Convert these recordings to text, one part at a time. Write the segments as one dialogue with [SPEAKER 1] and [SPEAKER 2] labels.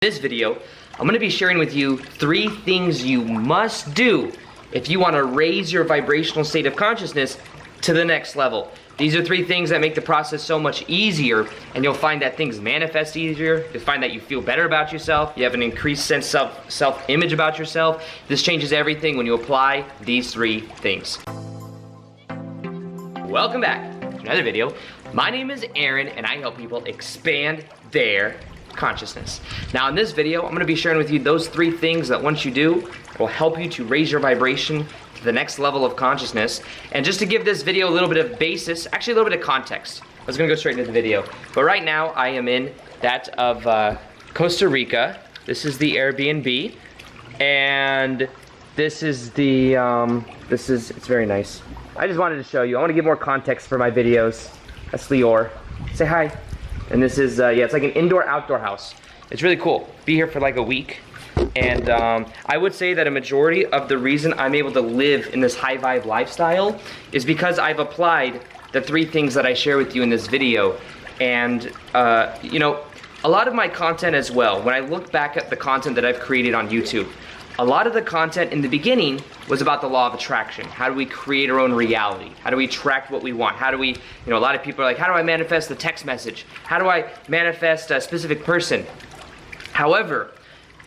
[SPEAKER 1] This video, I'm going to be sharing with you 3 things you must do if you want to raise your vibrational state of consciousness to the next level. These are 3 things that make the process so much easier, and you'll find that things manifest easier. You'll find that you feel better about yourself. You have an increased sense of self-image about yourself. This changes everything when you apply these 3 things. Welcome back to another video. My name is Aaron, and I help people expand their consciousness. Now in this video, I'm going to be sharing with you those 3 things that once you do, will help you to raise your vibration to the next level of consciousness. And just to give this video a little bit of basis, actually a little bit of context, I was going to go straight into the video. But right now, I am in that of Costa Rica. This is the Airbnb, and this is the, it's very nice. I just wanted to show you. I want to give more context for my videos. That's Lior. Say hi. And this is, yeah, it's like an indoor-outdoor house. It's really cool. Be here for like a week. And I would say that a majority of the reason I'm able to live in this high-vibe lifestyle is because I've applied the 3 things that I share with you in this video. And, you know, a lot of my content as well, when I look back at the content that I've created on YouTube, a lot of the content in the beginning was about the law of attraction. How do we create our own reality? How do we attract what we want? How do we, you know, a lot of people are like, how do I manifest the text message? How do I manifest a specific person? However,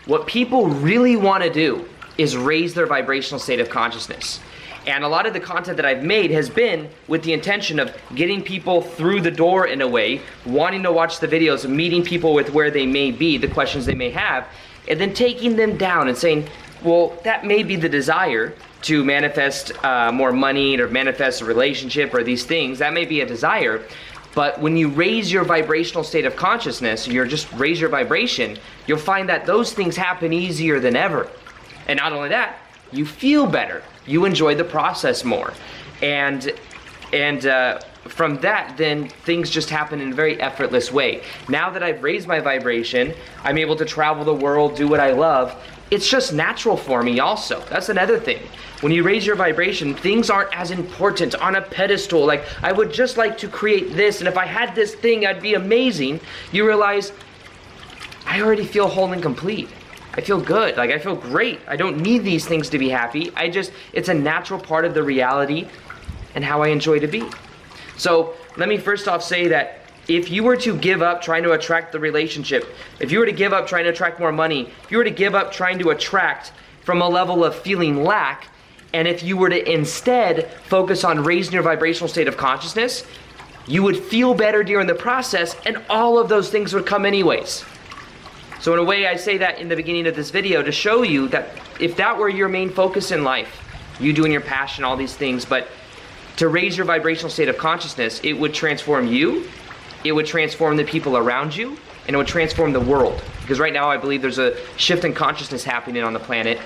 [SPEAKER 1] what people really want to do is raise their vibrational state of consciousness. And a lot of the content that I've made has been with the intention of getting people through the door in a way, wanting to watch the videos, meeting people with where they may be, the questions they may have, and then taking them down and saying, well, that may be the desire to manifest more money or manifest a relationship or these things. That may be a desire. But when you raise your vibrational state of consciousness, you just raise your vibration, you'll find that those things happen easier than ever. And not only that, you feel better. You enjoy the process more. And from that, then things just happen in a very effortless way. Now that I've raised my vibration, I'm able to travel the world, do what I love. It's just natural for me also. That's another thing. When you raise your vibration, things aren't as important on a pedestal. Like, I would just like to create this, and if I had this thing, I'd be amazing. You realize, I already feel whole and complete. I feel good, like I feel great. I don't need these things to be happy. It's a natural part of the reality and how I enjoy to be. So let me first off say that if you were to give up trying to attract the relationship, if you were to give up trying to attract more money, if you were to give up trying to attract from a level of feeling lack, and if you were to instead focus on raising your vibrational state of consciousness, you would feel better during the process, and all of those things would come anyways. So in a way, I say that in the beginning of this video to show you that if that were your main focus in life, you doing your passion, all these things, but to raise your vibrational state of consciousness, it would transform you, it would transform the people around you, and it would transform the world. Because right now I believe there's a shift in consciousness happening on the planet,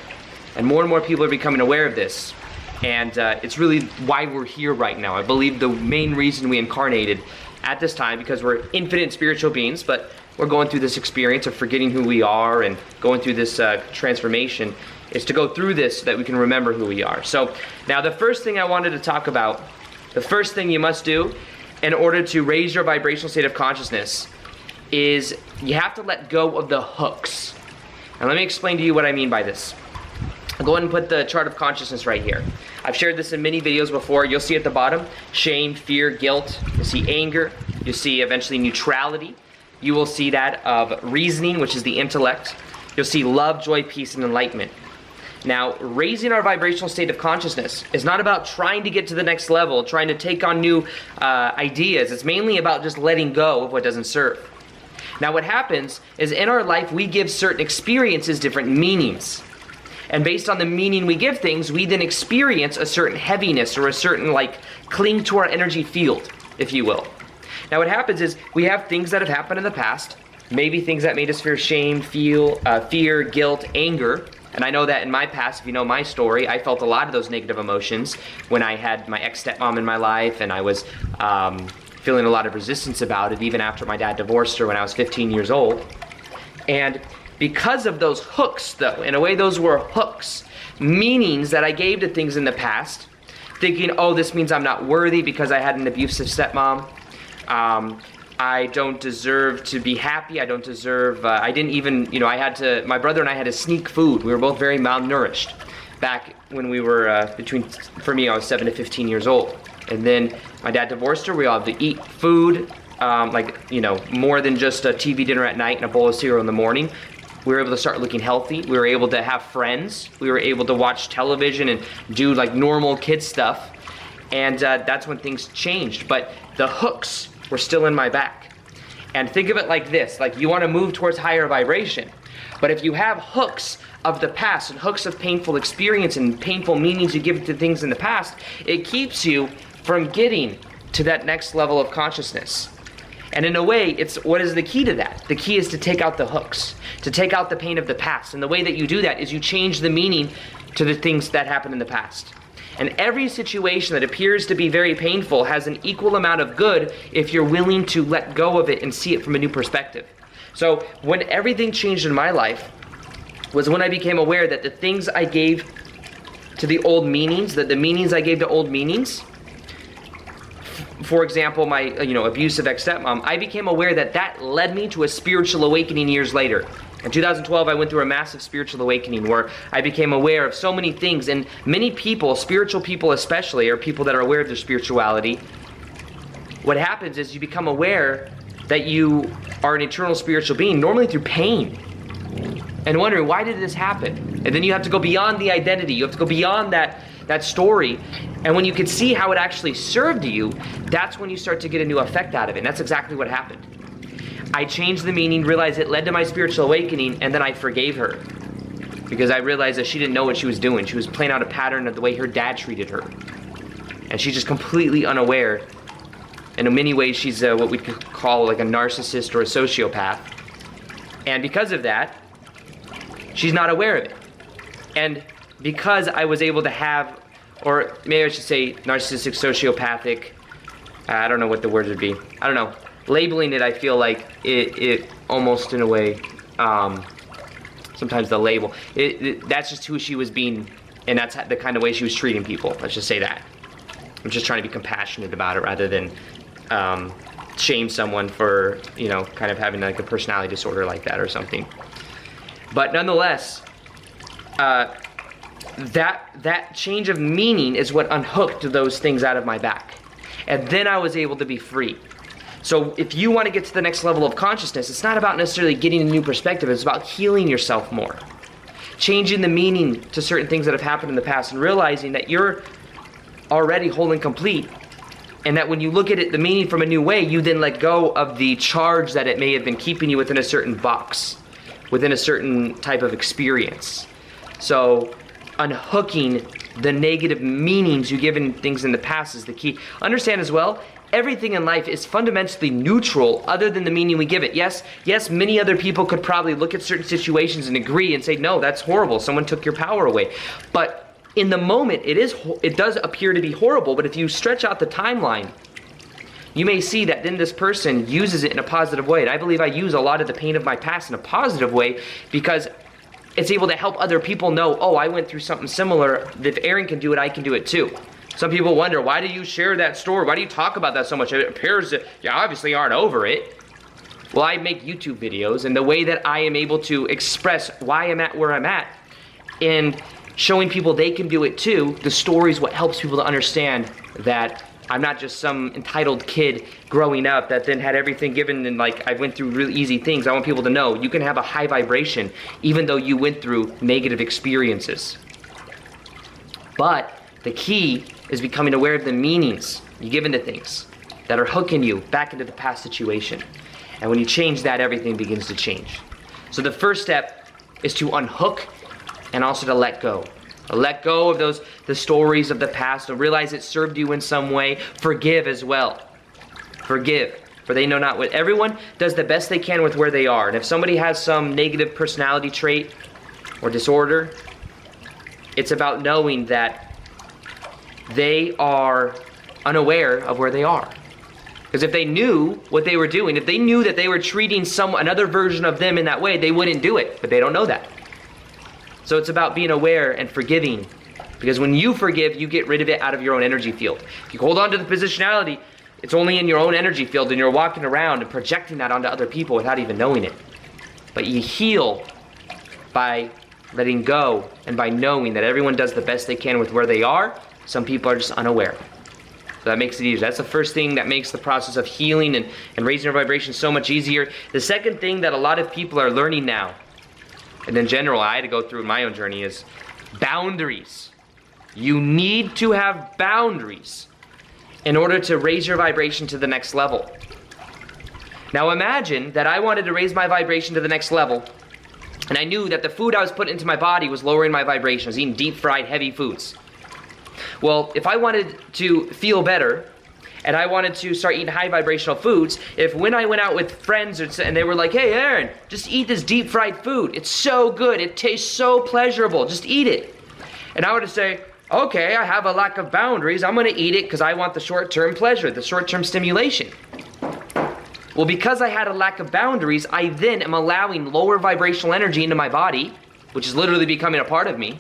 [SPEAKER 1] and more people are becoming aware of this. And it's really why we're here right now. I believe the main reason we incarnated at this time, because we're infinite spiritual beings, but we're going through this experience of forgetting who we are and going through this transformation, is to go through this so that we can remember who we are. So now the first thing I wanted to talk about, the first thing you must do in order to raise your vibrational state of consciousness is you have to let go of the hooks. And let me explain to you what I mean by this. I'll go ahead and put the chart of consciousness right here. I've shared this in many videos before. You'll see at the bottom, shame, fear, guilt. You'll see anger. You'll see eventually neutrality. You will see that of reasoning, which is the intellect. You'll see love, joy, peace, and enlightenment. Now, raising our vibrational state of consciousness is not about trying to get to the next level, trying to take on new ideas. It's mainly about just letting go of what doesn't serve. Now, what happens is in our life, we give certain experiences different meanings. And based on the meaning we give things, we then experience a certain heaviness or a certain, like, cling to our energy field, if you will. Now, what happens is we have things that have happened in the past, maybe things that made us feel shame, fear, guilt, anger. And I know that in my past, if you know my story, I felt a lot of those negative emotions when I had my ex-stepmom in my life, and I was feeling a lot of resistance about it, even after my dad divorced her when I was 15 years old. And because of those hooks, though, in a way those were hooks, meanings that I gave to things in the past, thinking, oh, this means I'm not worthy because I had an abusive stepmom. I don't deserve to be happy. I don't deserve, I didn't even, you know, my brother and I had to sneak food. We were both very malnourished back when we were for me, I was 7 to 15 years old. And then my dad divorced her. We all had to eat food, like, you know, more than just a TV dinner at night and a bowl of cereal in the morning. We were able to start looking healthy. We were able to have friends. We were able to watch television and do like normal kid stuff. And that's when things changed. But the hooks were still in my back. And think of it like this, like you want to move towards higher vibration. But if you have hooks of the past and hooks of painful experience and painful meanings you give to things in the past, it keeps you from getting to that next level of consciousness. And in a way, what is the key to that? The key is to take out the hooks, to take out the pain of the past. And the way that you do that is you change the meaning to the things that happened in the past. And every situation that appears to be very painful has an equal amount of good if you're willing to let go of it and see it from a new perspective. So when everything changed in my life was when I became aware that the things I gave to the old meanings, that the meanings I gave to old meanings, for example, my abusive ex-stepmom, I became aware that that led me to a spiritual awakening years later. In 2012, I went through a massive spiritual awakening where I became aware of so many things, and many people, spiritual people especially, or people that are aware of their spirituality, what happens is you become aware that you are an eternal spiritual being, normally through pain, and wondering, why did this happen? And then you have to go beyond the identity, you have to go beyond that story, and when you can see how it actually served you, that's when you start to get a new effect out of it, and that's exactly what happened. I changed the meaning, realized it led to my spiritual awakening, and then I forgave her. Because I realized that she didn't know what she was doing. She was playing out a pattern of the way her dad treated her. And she's just completely unaware. And in many ways, she's what we could call like a narcissist or a sociopath. And because of that, she's not aware of it. And because I was able to have, or maybe I should say narcissistic, sociopathic, I don't know what the word would be. I don't know. Labeling it, I feel like it almost in a way, sometimes the label, that's just who she was being, and that's the kind of way she was treating people. Let's just say that. I'm just trying to be compassionate about it rather than shame someone for, you know, kind of having like a personality disorder like that or something. But nonetheless, that change of meaning is what unhooked those things out of my back. And then I was able to be free. So if you want to get to the next level of consciousness, it's not about necessarily getting a new perspective, it's about healing yourself more. Changing the meaning to certain things that have happened in the past and realizing that you're already whole and complete. And that when you look at it, the meaning from a new way, you then let go of the charge that it may have been keeping you within a certain box, within a certain type of experience. So unhooking the negative meanings you give in things in the past is the key. Understand as well, everything in life is fundamentally neutral other than the meaning we give it. Yes, many other people could probably look at certain situations and agree and say, no, that's horrible, someone took your power away. But in the moment, it does appear to be horrible, but if you stretch out the timeline, you may see that then this person uses it in a positive way. And I believe I use a lot of the pain of my past in a positive way because it's able to help other people know, oh, I went through something similar. If Aaron can do it, I can do it too. Some people wonder, why do you share that story? Why do you talk about that so much? It appears that you obviously aren't over it. Well, I make YouTube videos, and the way that I am able to express why I'm at where I'm at and showing people they can do it too, the story is what helps people to understand that I'm not just some entitled kid growing up that then had everything given and like I went through really easy things. I want people to know you can have a high vibration even though you went through negative experiences. But the key is becoming aware of the meanings you give into things that are hooking you back into the past situation. And when you change that, everything begins to change. So the first step is to unhook and also to let go. Let go of the stories of the past and realize it served you in some way. Forgive as well. Forgive, for they know not what. Everyone does the best they can with where they are. And if somebody has some negative personality trait or disorder, it's about knowing that they are unaware of where they are. Because if they knew what they were doing, if they knew that they were treating another version of them in that way, they wouldn't do it, but they don't know that. So it's about being aware and forgiving. Because when you forgive, you get rid of it out of your own energy field. If you hold on to the positionality It's only in your own energy field, and you're walking around and projecting that onto other people without even knowing it. But you heal by letting go and by knowing that everyone does the best they can with where they are. Some people are just unaware. So that makes it easier. That's the first thing that makes the process of healing and raising your vibration so much easier. The second thing that a lot of people are learning now, and in general I had to go through in my own journey, is boundaries. You need to have boundaries in order to raise your vibration to the next level. Now imagine that I wanted to raise my vibration to the next level, and I knew that the food I was putting into my body was lowering my vibration. I was eating deep fried heavy foods. Well, if I wanted to feel better, and I wanted to start eating high vibrational foods, if when I went out with friends and they were like, hey Aaron, just eat this deep fried food. It's so good, it tastes so pleasurable, just eat it. And I would say, okay, I have a lack of boundaries, I'm gonna eat it because I want the short-term pleasure, the short-term stimulation. Well, because I had a lack of boundaries, I then am allowing lower vibrational energy into my body, which is literally becoming a part of me.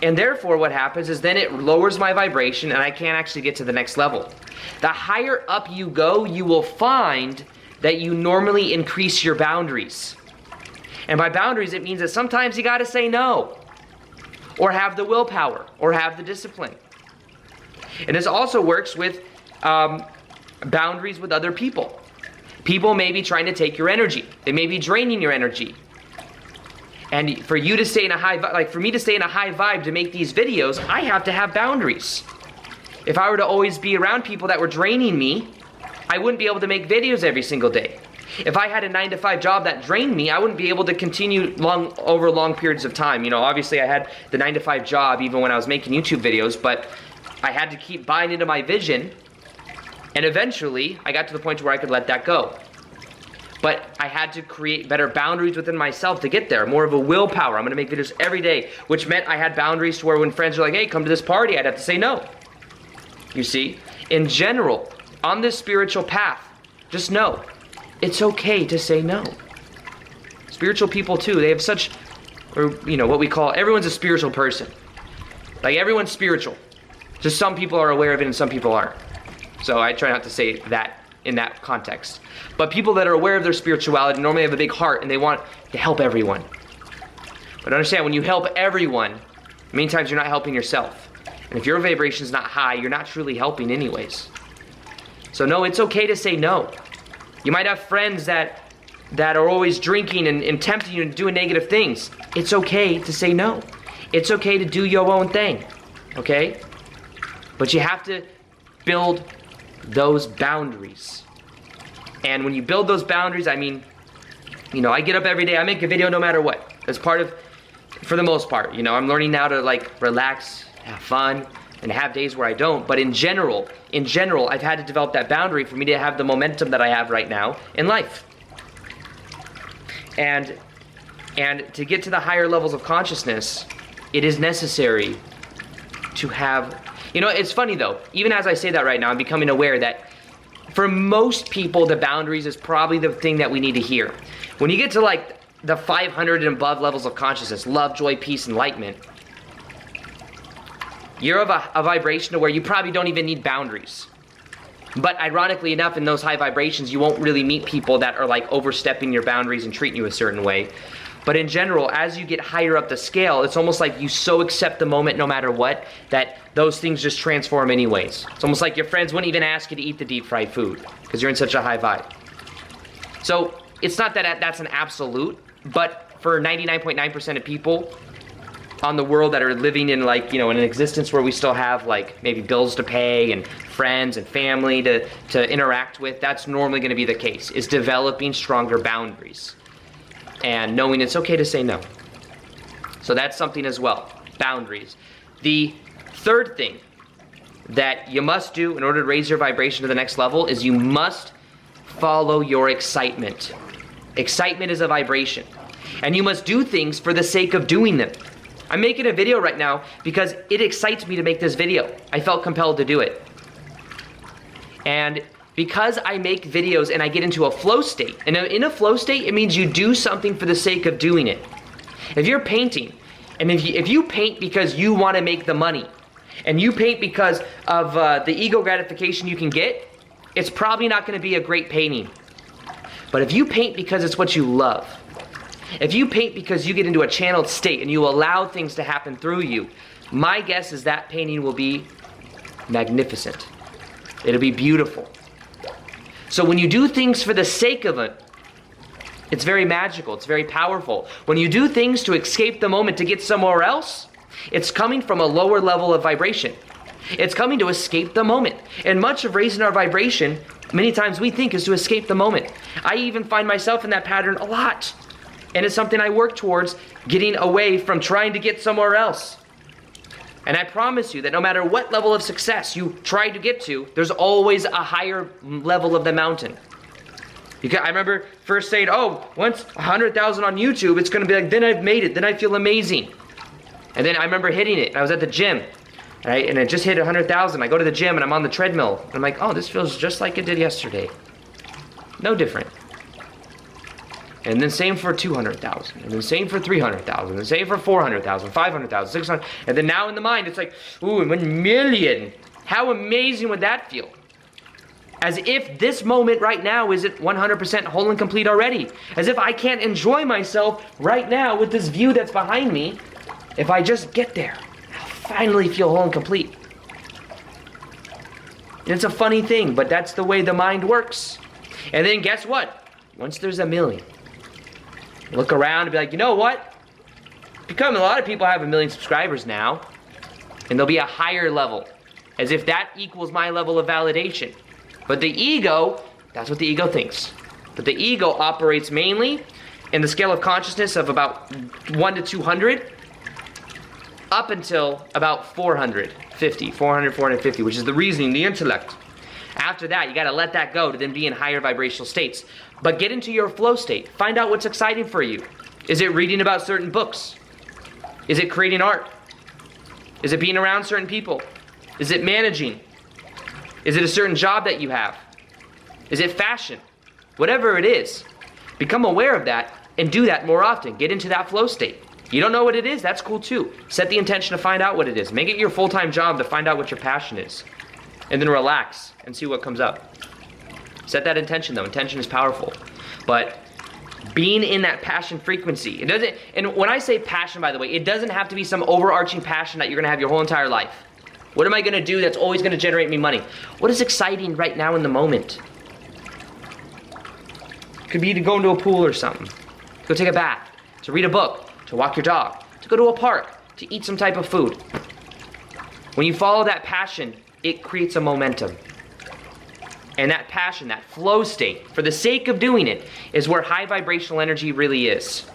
[SPEAKER 1] And therefore what happens is then it lowers my vibration and I can't actually get to the next level. The higher up you go, you will find that you normally increase your boundaries. And by boundaries, it means that sometimes you gotta say no, or have the willpower, or have the discipline. And this also works with boundaries with other people. People may be trying to take your energy. They may be draining your energy. And for you to stay in a high vibe, like for me to stay in a high vibe to make these videos, I have to have boundaries. If I were to always be around people that were draining me, I wouldn't be able to make videos every single day. If I had a 9-to-5 job that drained me, I wouldn't be able to continue over long periods of time. You know, obviously I had the 9-to-5 job even when I was making YouTube videos, but I had to keep buying into my vision, and eventually I got to the point where I could let that go. But I had to create better boundaries within myself to get there, more of a willpower. I'm gonna make videos every day, which meant I had boundaries to where when friends were like, hey, come to this party, I'd have to say no. You see, in general, on this spiritual path, just know, it's okay to say no. Spiritual people too, they have such, or you know, what we call, everyone's a spiritual person. Like everyone's spiritual. Just some people are aware of it and some people aren't. So I try not to say that in that context. But people that are aware of their spirituality normally have a big heart and they want to help everyone. But understand, when you help everyone, many times you're not helping yourself. And if your vibration is not high, you're not truly helping anyways. So no, it's okay to say no. You might have friends that are always drinking and tempting you to do negative things. It's okay to say no. It's okay to do your own thing, okay? But you have to build those boundaries. And when you build those boundaries, I mean, you know, I get up every day, I make a video no matter what. That's part of, for the most part, you know, I'm learning now to like relax, have fun, and have days where I don't. But in general, I've had to develop that boundary for me to have the momentum that I have right now in life. And to get to the higher levels of consciousness, it is necessary to have, you know, it's funny though, even as I say that right now, I'm becoming aware that for most people, the boundaries is probably the thing that we need to hear. When you get to like the 500 and above levels of consciousness, love, joy, peace, enlightenment, you're of a vibration to where you probably don't even need boundaries. But ironically enough, in those high vibrations, you won't really meet people that are like overstepping your boundaries and treating you a certain way. But in general, as you get higher up the scale, it's almost like you so accept the moment no matter what, that those things just transform anyways. It's almost like your friends wouldn't even ask you to eat the deep fried food because you're in such a high vibe. So it's not that that's an absolute, but for 99.9% of people on the world that are living in like, you know, in an existence where we still have like maybe bills to pay and friends and family to interact with, that's normally gonna be the case, is developing stronger boundaries and knowing it's okay to say no. So that's something as well, boundaries. The third thing that you must do in order to raise your vibration to the next level is you must follow your excitement. Excitement is a vibration, and you must do things for the sake of doing them. I'm making a video right now because it excites me to make this video. I felt compelled to do it. And because I make videos and I get into a flow state, and in a flow state, it means you do something for the sake of doing it. If you're painting, and if you paint because you want to make the money, and you paint because of the ego gratification you can get, it's probably not gonna be a great painting. But if you paint because it's what you love, if you paint because you get into a channeled state and you allow things to happen through you, my guess is that painting will be magnificent. It'll be beautiful. So when you do things for the sake of it, it's very magical, it's very powerful. When you do things to escape the moment to get somewhere else, it's coming from a lower level of vibration. It's coming to escape the moment. And much of raising our vibration, many times we think, is to escape the moment. I even find myself in that pattern a lot. And it's something I work towards, getting away from trying to get somewhere else. And I promise you that no matter what level of success you try to get to, there's always a higher level of the mountain. I remember first saying, oh, once 100,000 on YouTube, it's gonna be like, then I've made it, then I feel amazing. And then I remember hitting it, and I was at the gym, right? And it just hit 100,000. I go to the gym and I'm on the treadmill. And I'm like, oh, this feels just like it did yesterday. No different. And then same for 200,000, and then same for 300,000, and same for 400,000, 500,000, 600, and then now in the mind it's like, ooh, 1 million. How amazing would that feel? As if this moment right now isn't 100% whole and complete already. As if I can't enjoy myself right now with this view that's behind me. If I just get there, I'll finally feel whole and complete. And it's a funny thing, but that's the way the mind works. And then guess what? Once there's 1 million, look around and be like, you know what? A lot of people have 1 million subscribers now, and there'll be a higher level, as if that equals my level of validation. But the ego, that's what the ego thinks. But the ego operates mainly in the scale of consciousness of about 1 to 200, up until about 450, 450, which is the reasoning, the intellect. After that, you gotta let that go to then be in higher vibrational states. But get into your flow state. Find out what's exciting for you. Is it reading about certain books? Is it creating art? Is it being around certain people? Is it managing? Is it a certain job that you have? Is it fashion? Whatever it is, become aware of that and do that more often. Get into that flow state. You don't know what it is? That's cool too. Set the intention to find out what it is. Make it your full-time job to find out what your passion is. And then relax and see what comes up. Set that intention though. Intention is powerful. But being in that passion frequency, and when I say passion, by the way, it doesn't have to be some overarching passion that you're gonna have your whole entire life. What am I gonna do that's always gonna generate me money? What is exciting right now in the moment? Could be to go into a pool or something, to go take a bath, to read a book, to walk your dog, to go to a park, to eat some type of food. When you follow that passion, it creates a momentum. And that passion, that flow state, for the sake of doing it, is where high vibrational energy really is.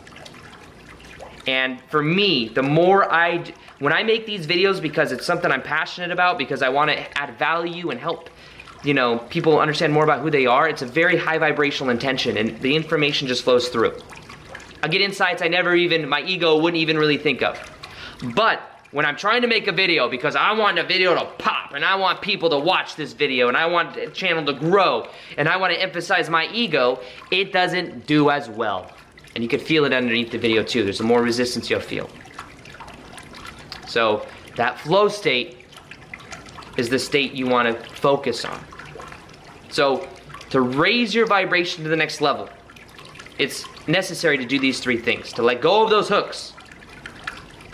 [SPEAKER 1] And for me, the more when I make these videos, because it's something I'm passionate about, because I want to add value and help, people understand more about who they are, it's a very high vibrational intention, and the information just flows through. I'll get insights my ego wouldn't even really think of. But when I'm trying to make a video, because I want a video to pop, and I want people to watch this video, and I want the channel to grow, and I want to emphasize my ego, it doesn't do as well. And you can feel it underneath the video too. There's more resistance you'll feel. So that flow state is the state you want to focus on. So to raise your vibration to the next level, it's necessary to do these 3 things. To let go of those hooks,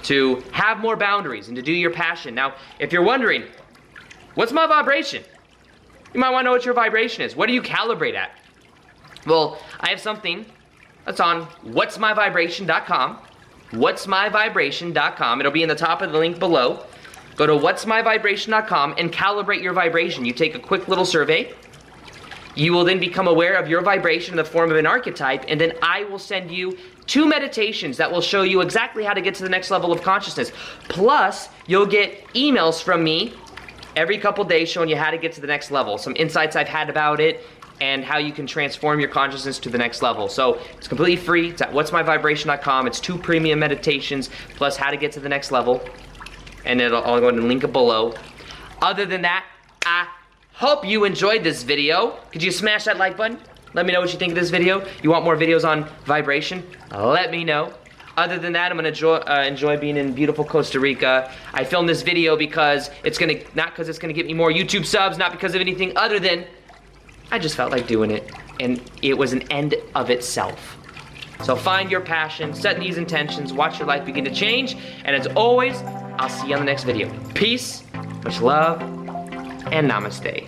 [SPEAKER 1] to have more boundaries, and to do your passion. Now, if you're wondering, what's my vibration? You might want to know what your vibration is. What do you calibrate at? Well, I have something that's on whatsmyvibration.com. Whatsmyvibration.com. It'll be in the top of the link below. Go to whatsmyvibration.com and calibrate your vibration. You take a quick little survey. You will then become aware of your vibration in the form of an archetype, and then I will send you 2 meditations that will show you exactly how to get to the next level of consciousness. Plus, you'll get emails from me every couple days showing you how to get to the next level, some insights I've had about it, and how you can transform your consciousness to the next level. So it's completely free. It's at whatsmyvibration.com. It's 2 premium meditations plus how to get to the next level, and I'll go ahead and link it below. Other than that, I hope you enjoyed this video. Could you smash that like button? Let me know what you think of this video. You want more videos on vibration? Let me know. Other than that, I'm gonna enjoy being in beautiful Costa Rica. I filmed this video because not because it's gonna get me more YouTube subs, not because of anything other than I just felt like doing it, and it was an end of itself. So find your passion, set these intentions, watch your life begin to change, and as always, I'll see you on the next video. Peace, much love, and namaste.